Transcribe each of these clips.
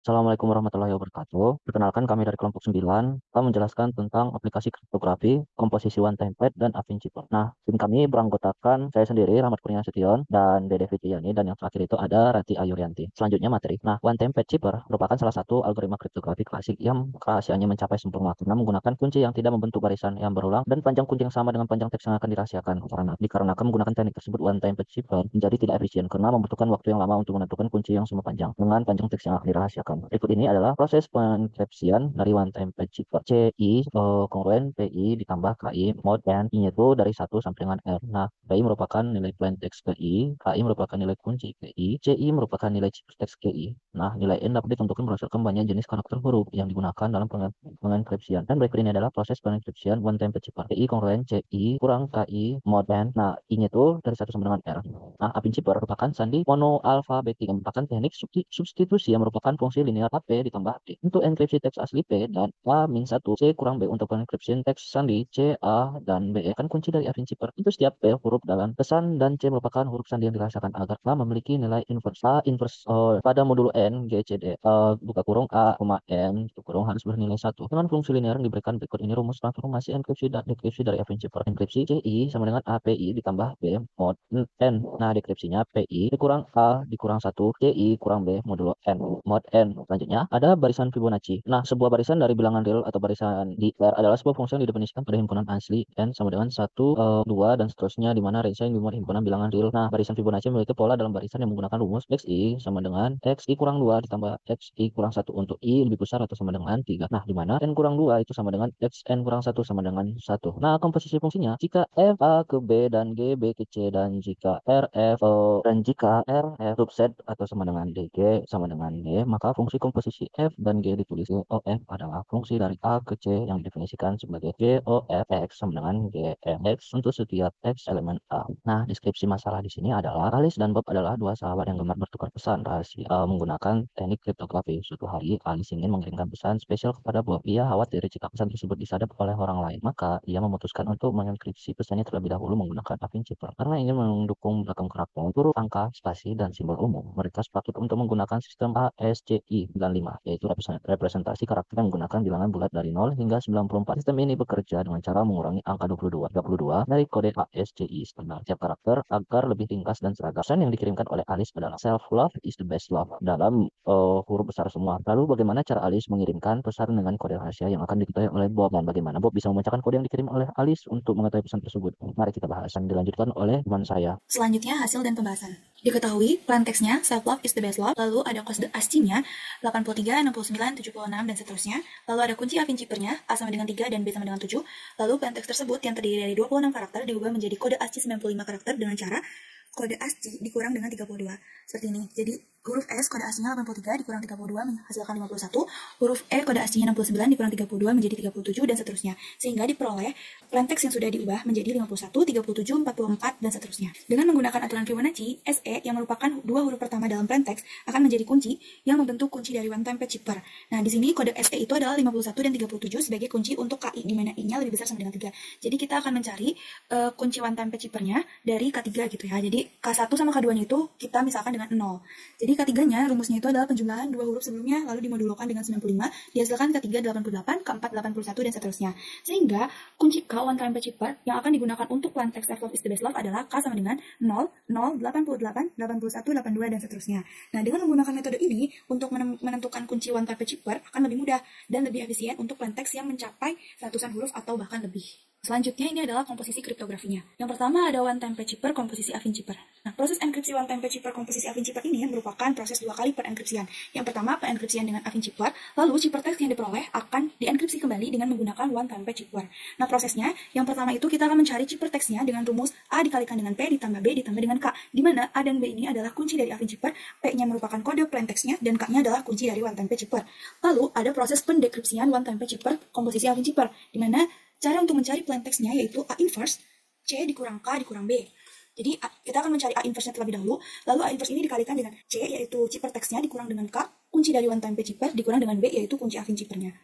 Assalamualaikum warahmatullahi wabarakatuh. Perkenalkan kami dari kelompok 9 akan menjelaskan tentang aplikasi kriptografi, komposisi one time pad, dan Avin Chipper. Nah, tim kami beranggotakan saya sendiri, Rahmat Kurnia Sution, dan Dede Fitriani, dan yang terakhir itu ada Rati Ayurianti. Selanjutnya materi. Nah, one time pad chipper merupakan salah satu algoritma kriptografi klasik yang rahasianya mencapai sempurna karena menggunakan kunci yang tidak membentuk barisan yang berulang dan panjang kunci yang sama dengan panjang teks yang akan dirahasiakan. Dikarenakan menggunakan teknik tersebut, one time pad chipper menjadi tidak efisien karena membutuhkan waktu yang lama untuk menentukan kunci yang sama panjang dengan panjang teks yang akan dirahasiakan. Berikut ini adalah proses pengenkripsian dari one time pad chipper. CI kongruen PI ditambah KI mod N. I-nya itu dari 1 sampai dengan R. Nah, PI merupakan nilai plain text KI, KI merupakan nilai kunci KI, CI merupakan nilai ciptext KI. Nah, nilai N dapat ditentukan berdasarkan banyak jenis karakter huruf yang digunakan dalam pengenkripsian. Dan berikut ini adalah proses pengenkripsian one time pad chipper. CI kongruen CI kurang KI mod N. Nah, I-nya itu dari 1 sampai dengan R. Nah, Avin chipper merupakan sandi monoalfabetik yang merupakan teknik substitusi yang merupakan fungsi linear AP ditambah D. Untuk enkripsi teks asli P dan A-1, C kurang B untuk pengenkripsian teks sandi C, A, dan B kan kunci dari Avin Chipper. Untuk setiap P huruf dalam pesan dan C merupakan huruf sandi yang dirasakan agar A memiliki nilai inverse. A inverse pada modulo N, G, C, D. Buka kurung A, N, tutup kurung harus bernilai 1. Dengan fungsi linear yang diberikan berikut ini rumus transformasi enkripsi dan dekripsi dari Avin Chipper. Enkripsi CI sama dengan API ditambah B mod N. Nah, dekripsinya PI dikurang A dikurang 1, CI kurang B modulo N mod N. Selanjutnya, ada barisan Fibonacci. Nah, sebuah barisan dari bilangan real atau barisan di R adalah sebuah fungsi yang didefinisikan pada himpunan asli N sama dengan 1, 2, dan seterusnya, di mana range yang dimuat himpunan bilangan real. Nah, barisan Fibonacci memiliki pola dalam barisan yang menggunakan rumus XI sama dengan XI kurang 2 ditambah XI kurang 1 untuk I lebih besar atau sama dengan 3. Nah, di mana N kurang 2 itu sama dengan XN kurang 1 sama dengan 1. Nah, komposisi fungsinya, jika F A ke B dan G B ke C, dan jika R F dan jika R F subset atau sama dengan DG sama dengan D, maka fungsi komposisi F dan G ditulis GOF adalah fungsi dari A ke C yang didefinisikan sebagai GOF X sama dengan GMX untuk setiap X elemen A. Nah, deskripsi masalah di sini adalah Alice dan Bob adalah dua sahabat yang gemar bertukar pesan rahasia menggunakan teknik kriptografi. Suatu hari, Alice ingin mengirimkan pesan spesial kepada Bob. Ia khawatir jika pesan tersebut disadap oleh orang lain, maka ia memutuskan untuk mengenkripsi pesannya terlebih dahulu menggunakan Avin Chipper. Karena ingin mendukung belakang karakter, huruf, angka, spasi, dan simbol umum, mereka sepakat untuk menggunakan sistem ASCII 95, yaitu representasi karakter yang menggunakan bilangan bulat dari 0 hingga 94. Sistem ini bekerja dengan cara mengurangi angka 32 dari kode ASCII standar tiap karakter agar lebih ringkas dan seragam. Pesan yang dikirimkan oleh Alice adalah self-love is the best love dalam huruf besar semua. Lalu bagaimana cara Alice mengirimkan pesan dengan kode rahasia yang akan diketahui oleh Bob, dan bagaimana Bob bisa membacakan kode yang dikirim oleh Alice untuk mengetahui pesan tersebut? Mari kita bahas. Yang dilanjutkan oleh teman saya. Selanjutnya, hasil dan pembahasan. Diketahui, plan teksnya self-love is the best love, lalu ada kode ASCII-nya 83, 69, 76, dan seterusnya. Lalu ada kunci Avin Chipper-nya A sama dengan 3 dan B sama dengan 7. Lalu plan teks tersebut yang terdiri dari 26 karakter diubah menjadi kode ASCII 95 karakter dengan cara kode ASCII dikurang dengan 32. Seperti ini. Jadi, huruf S kode ASCII-nya 83 dikurang 32 menghasilkan 51. Huruf E kode ASCII-nya 69 dikurang 32 menjadi 37 dan seterusnya. Sehingga diperoleh plain text yang sudah diubah menjadi 51, 37, 44, dan seterusnya. Dengan menggunakan aturan Fibonacci, SE yang merupakan dua huruf pertama dalam plain text akan menjadi kunci yang membentuk kunci dari one time pad chipper. Nah, di sini kode SE itu adalah 51 dan 37 sebagai kunci untuk KI, di mana I-nya lebih besar sama dengan 3. Jadi kita akan mencari kunci one time pad chipper-nya dari K3 gitu ya. Jadi K1 sama K2-nya itu kita misalkan dengan 0. Jadi K3-nya rumusnya itu adalah penjumlahan dua huruf sebelumnya lalu dimodulkan dengan 95, dihasilkan K3 88, K4 81, dan seterusnya. Sehingga kunci K one time pad chipper yang akan digunakan untuk plain text self-love is the best love adalah K sama dengan 0, 0, 88, 81, 82, dan seterusnya. Nah, dengan menggunakan metode ini untuk menentukan kunci one time pad chipper akan lebih mudah dan lebih efisien untuk plain text yang mencapai ratusan huruf atau bahkan lebih. Selanjutnya ini adalah komposisi kriptografinya. Yang pertama ada one time pad chipper komposisi Avin Chipper. Nah, proses enkripsi one time pad chipper komposisi Avin Chipper ini merupakan proses 2 kali penenkripsian. Yang pertama penenkripsian dengan Avin Chipper, lalu chipper text yang diperoleh akan dienkripsi kembali dengan menggunakan one time pad chipper. Nah, prosesnya yang pertama itu kita akan mencari chipper textnya dengan rumus A dikalikan dengan P ditambah B ditambah dengan K, di mana A dan B ini adalah kunci dari Avin Chipper, P-nya merupakan kode plain text-nya, dan K-nya adalah kunci dari one time pad chipper. Lalu ada proses pendekripsian one time pad chipper komposisi Avin Chipper, di mana cara untuk mencari plain text-nya yaitu A inverse C dikurang K dikurang B. Jadi kita akan mencari A inverse-nya terlebih dahulu, lalu A inverse ini dikalikan dengan C yaitu chipper text-nya dikurang dengan K, kunci dari one time pad chipper, dikurang dengan B yaitu kunci Avin Chipper-nya.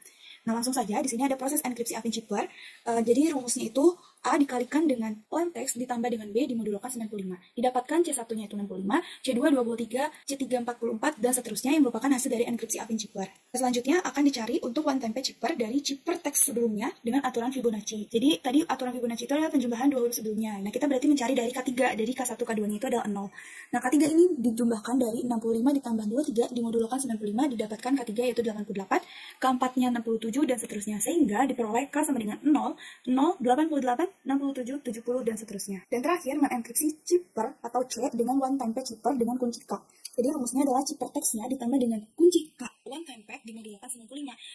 Nah, langsung saja di sini ada proses enkripsi Avin Chipper. Jadi rumusnya itu A dikalikan dengan plain text ditambah dengan B dimodulkan 95. Didapatkan C1-nya itu 65, C2 23, C3 44, dan seterusnya yang merupakan hasil dari enkripsi Apin Chipper. Selanjutnya akan dicari untuk one time page chipper dari chipper text sebelumnya dengan aturan Fibonacci. Jadi tadi aturan Fibonacci itu adalah penjumlahan dua huruf sebelumnya. Nah, kita berarti mencari dari K3, dari K1, K2-nya itu adalah 0. Nah, K3 ini dijumlahkan dari 65 ditambah 23 dimodulkan 95, didapatkan K3 yaitu 88, K4-nya 67, dan seterusnya. Sehingga diperoleh K sama dengan 0, 0, 88, 67, 70, dan seterusnya. Dan terakhir, mengenkripsi chipper atau C dengan one time page chipper dengan kunci K. Jadi rumusnya adalah chipper text-nya ditambah dengan kunci K one time page dimodulkan 95,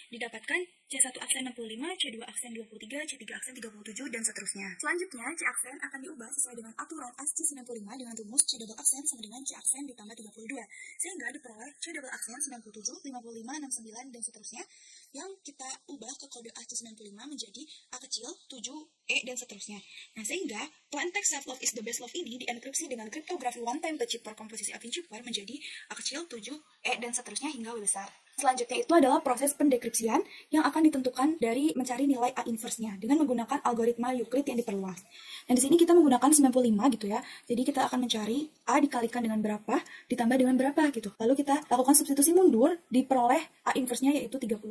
didapatkan C1 aksen 65, C2 aksen 23, C3 aksen 37, dan seterusnya. Selanjutnya, C aksen akan diubah sesuai dengan aturan ASCII 95 dengan rumus C double aksen sama dengan C aksen ditambah 32. Sehingga diperoleh C double aksen 97, 55, 69, dan seterusnya, yang kita ubah ke kode ASCII 95 menjadi A kecil, 7, E, dan seterusnya. Nah, sehingga plain text self love is the best love ini dienkripsi dengan kriptografi one time page chipper komposisi Apin Chipper menjadi A kecil, 7, E, dan seterusnya hingga W besar. Selanjutnya itu adalah proses pendekripsian yang akan ditentukan dari mencari nilai A inverse-nya dengan menggunakan algoritma Euclid yang diperluas. Dan di sini kita menggunakan 95 gitu ya. Jadi kita akan mencari A dikalikan dengan berapa ditambah dengan berapa gitu. Lalu kita lakukan substitusi mundur, diperoleh A inverse-nya yaitu 32.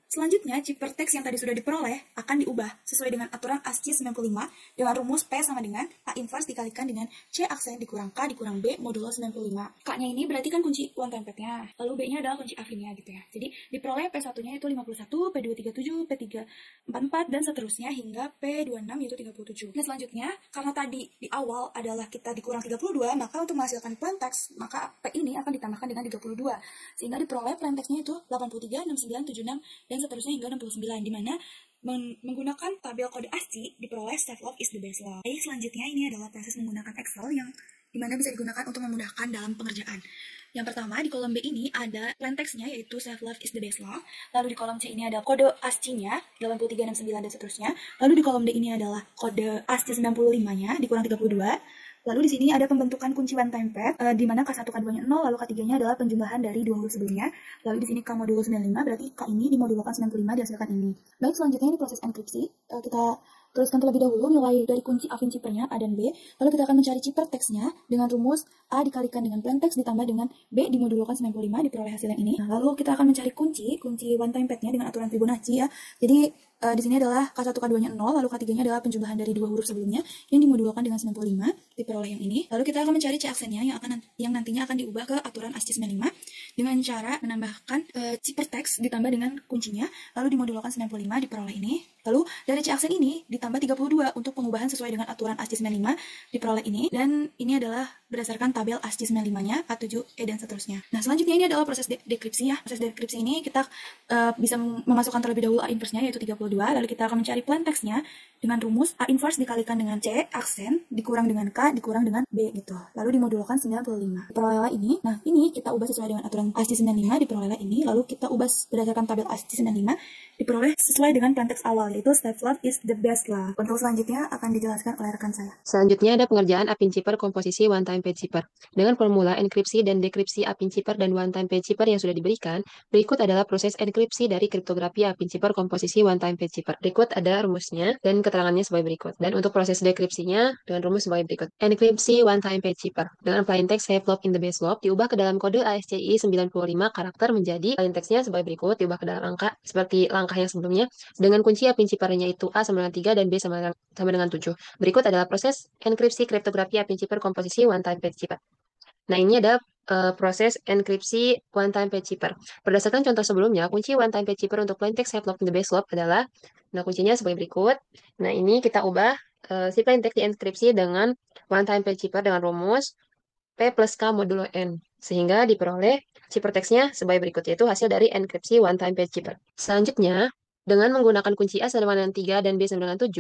Selanjutnya, chipper text yang tadi sudah diperoleh akan diubah sesuai dengan aturan ASCII 95 dengan rumus P sama dengan A inverse dikalikan dengan C aksen dikurang K dikurang B modulo 95. K-nya ini berarti kan kunci one time page-nya, lalu B-nya adalah kunci afinnya gitu ya. Jadi diperoleh P1-nya itu 51, P237, P344, dan seterusnya hingga P26 yaitu 37. Nah, selanjutnya, karena tadi di awal adalah kita dikurang 32, maka untuk menghasilkan plain text, maka P ini akan ditambahkan dengan 32. Sehingga diperoleh plain text-nya itu 83, 69, 76, dan seterusnya hingga 69, di mana menggunakan tabel kode ASCII diperoleh self love is the best love. Baik, selanjutnya ini adalah proses menggunakan Excel yang dimana bisa digunakan untuk memudahkan dalam pengerjaan. Yang pertama, di kolom B ini ada plain text-nya yaitu self love is the best love. Lalu di kolom C ini ada kode ASCII-nya 83, 69, dan seterusnya. Lalu di kolom D ini adalah kode ASCII 95-nya dikurang 32. Lalu di sini ada pembentukan kunci one time pad, di mana K1, K2-nya 0, lalu K3-nya adalah penjumlahan dari dua huruf sebelumnya. Lalu di sini K modulo 95, berarti K ini dimodulkan 95 dihasilkan ini. Baik, selanjutnya ini proses enkripsi. Kita tuliskan terlebih dahulu nilai dari kunci Apin chippernya A dan B. Lalu kita akan mencari chipper text-nya dengan rumus A dikalikan dengan plain text ditambah dengan B dimodulkan 95, diperoleh hasil yang ini. Nah, lalu kita akan mencari kunci one time pad-nya dengan aturan Fibonacci ya. Jadi di sini adalah K1, K2-nya 0, lalu K3-nya adalah penjumlahan dari dua huruf sebelumnya yang dimodulkan dengan 95, diperoleh yang ini. Lalu kita akan mencari C aksennya yang nantinya akan diubah ke aturan ASCII 95 dengan cara menambahkan chipper text ditambah dengan kuncinya, lalu dimodulkan 95, diperoleh ini. Lalu dari C aksen ini ditambah 32 untuk pengubahan sesuai dengan aturan ASCII 95, diperoleh ini. Dan ini adalah berdasarkan tabel ASCII 95-nya, A7, E, dan seterusnya. Nah, selanjutnya ini adalah proses dekripsi ya. Proses dekripsi ini kita bisa memasukkan terlebih dahulu A inverse-nya yaitu 32, lalu kita akan mencari plain text-nya dengan rumus A inverse dikalikan dengan C aksen dikurang dengan K dikurang dengan B gitu. Lalu dimodulkan 95. Diperolehlah ini. Nah, ini kita ubah sesuai dengan aturan ASCII 95, diperolehlah ini. Lalu kita ubah berdasarkan tabel ASCII 95, diperoleh sesuai dengan plain text awal yaitu self love is the best love. Untuk selanjutnya akan dijelaskan oleh rekan saya. Selanjutnya ada pengerjaan Apin Chipper komposisi one time page chipper. Dengan formula enkripsi dan dekripsi Apin Chipper dan one time page chipper yang sudah diberikan, berikut adalah proses enkripsi dari kriptografi Apin Chipper komposisi one time page chipper. Berikut ada rumusnya dan keterangannya sebagai berikut. Dan untuk proses dekripsinya dengan rumus sebagai berikut. Enkripsi one time page chipper. Dengan plain text have love in the base love diubah ke dalam kode ASCII 95 karakter menjadi plain textnya sebagai berikut, diubah ke dalam angka seperti langkah yang sebelumnya dengan kunci Apin Chippernya itu A sama dengan 3 dan B sama dengan 7. Berikut adalah proses enkripsi kriptografi Apin Chipper komposisi one time page chipper. Nah, ini ada proses enkripsi one time page chipper. Berdasarkan contoh sebelumnya, kunci one time page chipper untuk plain text have love in the base love adalah, nah kuncinya sebagai berikut. Nah, ini kita ubah si plain text dienkripsi dengan one time page chipper dengan rumus P plus K modulo N. Sehingga diperoleh chipper text-nya sebagai berikut, yaitu hasil dari enkripsi one time page chipper. Selanjutnya, dengan menggunakan kunci A sama dengan 3 dan B sama dengan 7,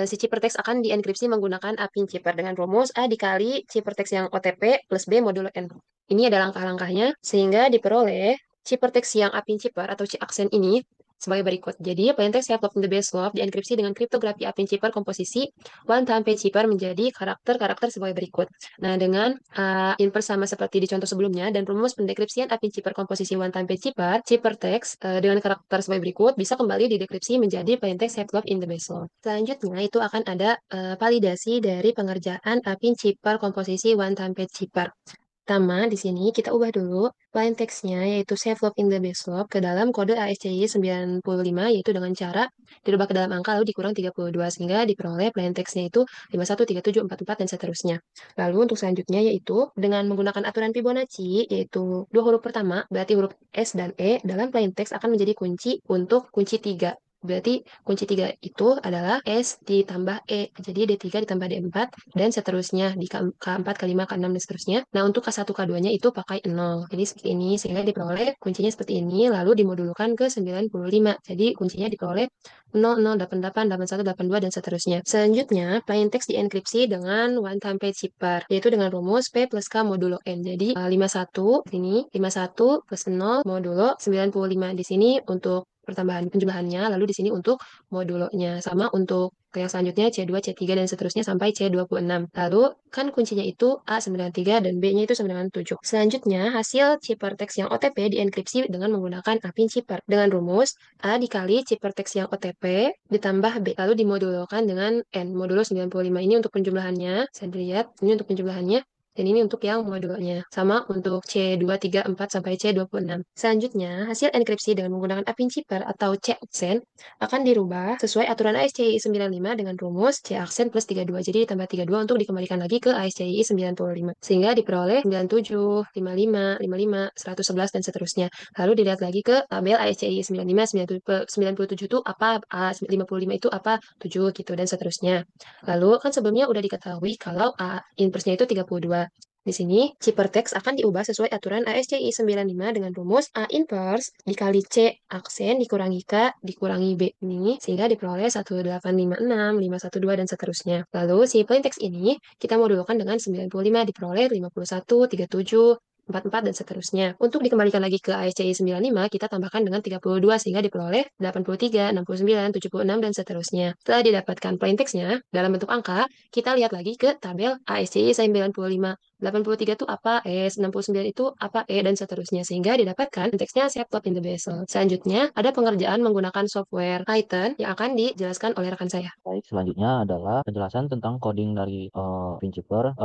si chipper text akan dienkripsi menggunakan Apin Chipper dengan rumus A dikali chipper text yang OTP plus B modulo N. Ini ada langkah-langkahnya, sehingga diperoleh chipper text yang Apin Chipper atau C aksen ini sebagai berikut. Jadi, plaintext self-love in the base love dienkripsi dengan kriptografi Apin Chipper komposisi one-time page chipper menjadi karakter-karakter sebagai berikut. Nah, dengan inverse sama seperti di contoh sebelumnya dan rumus pendekripsian Apin Chipper komposisi one-time page chipper, chipper text dengan karakter sebagai berikut bisa kembali didekripsi menjadi plaintext self-love in the base love. Selanjutnya itu akan ada validasi dari pengerjaan Apin Chipper komposisi one-time page chipper. Pertama, di sini kita ubah dulu plain text-nya, yaitu save log in the base log, ke dalam kode ASCII 95, yaitu dengan cara dirubah ke dalam angka lalu dikurang 32, sehingga diperoleh plain text-nya itu 513744 dan seterusnya. Lalu untuk selanjutnya yaitu dengan menggunakan aturan Fibonacci, yaitu dua huruf pertama, berarti huruf S dan E, dalam plain text akan menjadi kunci untuk kunci 3. Berarti kunci 3 itu adalah S ditambah E. Jadi D3 ditambah D4 dan seterusnya di K4, K5, K6 dan seterusnya. Nah, untuk K1, K2-nya itu pakai 0. Jadi seperti ini sehingga diperoleh kuncinya seperti ini lalu dimodulkan ke 95. Jadi kuncinya diperoleh 0088, 81, 82 dan seterusnya. Selanjutnya, plain text dienkripsi dengan one time page zipper yaitu dengan rumus P plus K modulo N. Jadi 51 di sini 51 plus 0 modulo 95 di sini untuk pertambahan penjumlahannya, lalu di sini untuk modulonya. Sama untuk yang selanjutnya C2, C3, dan seterusnya sampai C26. Lalu kan kuncinya itu A93 dan B-nya itu 97. Selanjutnya, hasil ciphertext yang OTP dienkripsi dengan menggunakan Apin Chipper dengan rumus A dikali ciphertext yang OTP ditambah B, lalu dimodulkan dengan N, modulo 95. Ini untuk penjumlahannya, saya lihat, ini untuk penjumlahannya. Dan ini untuk yang modulonya. Sama untuk C234 sampai C26. Selanjutnya, hasil enkripsi dengan menggunakan Apin Chipper atau C aksen akan dirubah sesuai aturan ASCII 95 dengan rumus C aksen plus 32. Jadi ditambah 32 untuk dikembalikan lagi ke ASCII 95. Sehingga diperoleh 97, 55, 55, 111, dan seterusnya. Lalu dilihat lagi ke tabel ASCII 95, 97 itu apa, 55 itu apa, 7 gitu, dan seterusnya. Lalu kan sebelumnya udah diketahui kalau A inverse-nya itu 32. Di sini, ciphertext akan diubah sesuai aturan ASCII 95 dengan rumus A inverse dikali C aksen dikurangi K dikurangi B ini, sehingga diperoleh 1856, 512, dan seterusnya. Lalu, si plain text ini kita modulkan dengan 95 diperoleh 51, 37, 44, dan seterusnya. Untuk dikembalikan lagi ke ASCII 95, kita tambahkan dengan 32 sehingga diperoleh 83, 69, 76, dan seterusnya. Setelah didapatkan plain text-nya dalam bentuk angka, kita lihat lagi ke tabel ASCII 95. 83 itu apa S, 69 itu apa E, dan seterusnya. Sehingga didapatkan teksnya set in the bezel. Selanjutnya, ada pengerjaan menggunakan software Python yang akan dijelaskan oleh rekan saya. Baik, selanjutnya adalah penjelasan tentang coding dari Finchipper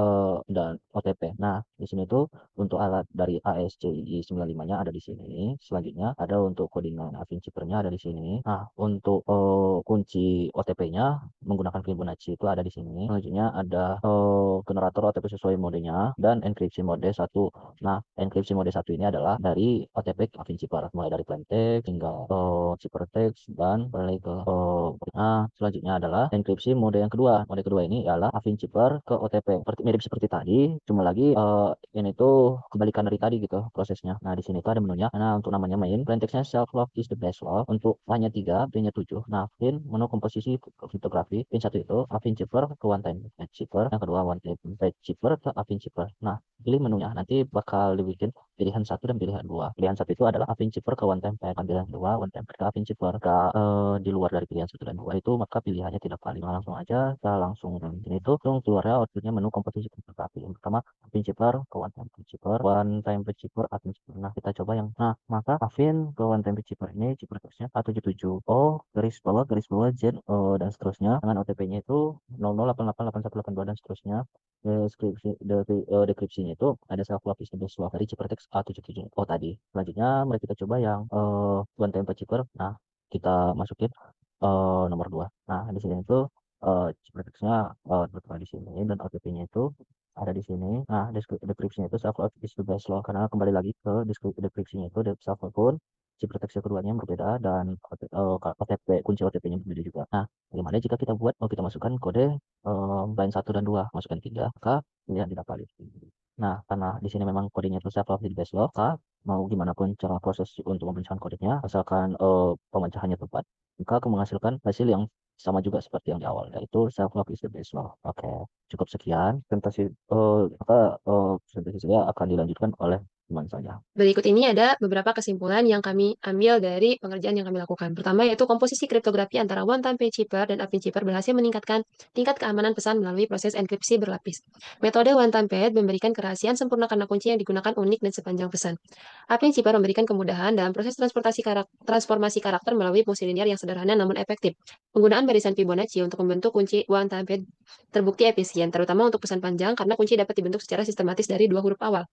dan OTP. Nah, di sini tuh untuk alat dari ASCII 95-nya ada di sini. Selanjutnya ada untuk coding Finchipper-nya ada di sini. Nah, untuk kunci OTP-nya menggunakan Fibonacci itu ada di sini. Selanjutnya ada generator OTP sesuai modenya dan enkripsi mode 1. Nah, enkripsi mode 1 ini adalah dari OTP ke Finchipper, mulai dari plaintext hingga ciphertext dan balik ke selanjutnya adalah enkripsi mode yang kedua. Mode kedua ini adalah Apin Chipper ke OTP. Mirip seperti tadi, cuma lagi ini tuh kebalikan dari tadi gitu prosesnya. Nah, di sini tuh ada menunya. Nah, untuk namanya main, plain text-nya self love is the best love. Untuk A-nya 3, B-nya 7. Nah, pin menu komposisi kriptografi. Pin 1 itu Apin Chipper ke one time page chipper. Yang kedua one time page chipper ke Apin Chipper. Nah, pilih menunya. Nanti bakal dibikin pilihan 1 dan pilihan 2. Pilihan 1 itu adalah Apin Chipper ke one time page. Pilihan 2 one time page ke Apin Chipper. Di luar dari pilihan 1 dan 2 itu maka pilihannya tidak valid. Nah, langsung aja kita langsung ini tuh langsung keluarnya outputnya menu komposisi kriptografi. Yang pertama Apin Chipper ke one time page chipper, one time page chipper, Apin Chipper. Nah, kita coba yang maka Apin ke one time page chipper ini chipper teksnya A77 O garis bawah Z dan seterusnya dengan OTP-nya itu 00888182 dan seterusnya. Deskripsinya itu ada self love is the best love dari chipper teks A77 O tadi. Selanjutnya mari kita coba yang one time page chipper. Nah, kita masukin nomor 2. Nah, di sini itu teksnya tertera di sini dan OTP-nya itu ada di sini. Nah, deskripsinya itu self love is the best love karena kembali lagi ke deskripsinya itu self love pun chipper teks keduanya yang berbeda dan OTP kunci OTP-nya berbeda juga. Nah, bagaimana jika kita buat kita masukkan kode line 1 dan 2, masukkan 3, maka pilihan tidak valid. Nah, karena di sini memang kodenya itu self love is the best love, maka mau gimana pun cara proses untuk memecahkan kodenya, asalkan pemecahannya tepat, maka akan menghasilkan hasil yang sama juga seperti yang di awal, yaitu self love is the best love. Oke, cukup sekian presentasi presentasi saya akan dilanjutkan oleh Gimana saja? Berikut ini ada beberapa kesimpulan yang kami ambil dari pengerjaan yang kami lakukan. Pertama yaitu komposisi kriptografi antara one-time page shipper dan Apin Shipper berhasil meningkatkan tingkat keamanan pesan melalui proses enkripsi berlapis. Metode one-time page memberikan kerahasiaan sempurna karena kunci yang digunakan unik dan sepanjang pesan. Apin Shipper memberikan kemudahan dalam proses transformasi karakter melalui fungsi linear yang sederhana namun efektif. Penggunaan barisan Fibonacci untuk membentuk kunci one-time page terbukti efisien, terutama untuk pesan panjang karena kunci dapat dibentuk secara sistematis dari dua huruf awal.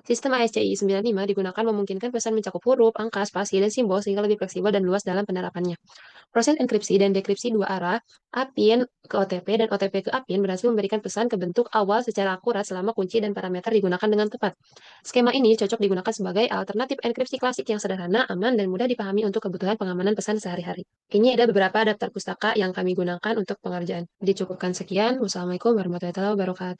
Sistem ASCII 95 digunakan memungkinkan pesan mencakup huruf, angka, spasi, dan simbol sehingga lebih fleksibel dan luas dalam penerapannya. Proses enkripsi dan dekripsi dua arah, APIN ke OTP dan OTP ke APIN berhasil memberikan pesan ke bentuk awal secara akurat selama kunci dan parameter digunakan dengan tepat. Skema ini cocok digunakan sebagai alternatif enkripsi klasik yang sederhana, aman, dan mudah dipahami untuk kebutuhan pengamanan pesan sehari-hari. Ini ada beberapa daftar pustaka yang kami gunakan untuk pengerjaan. Dicukupkan sekian. Wassalamualaikum warahmatullahi wabarakatuh.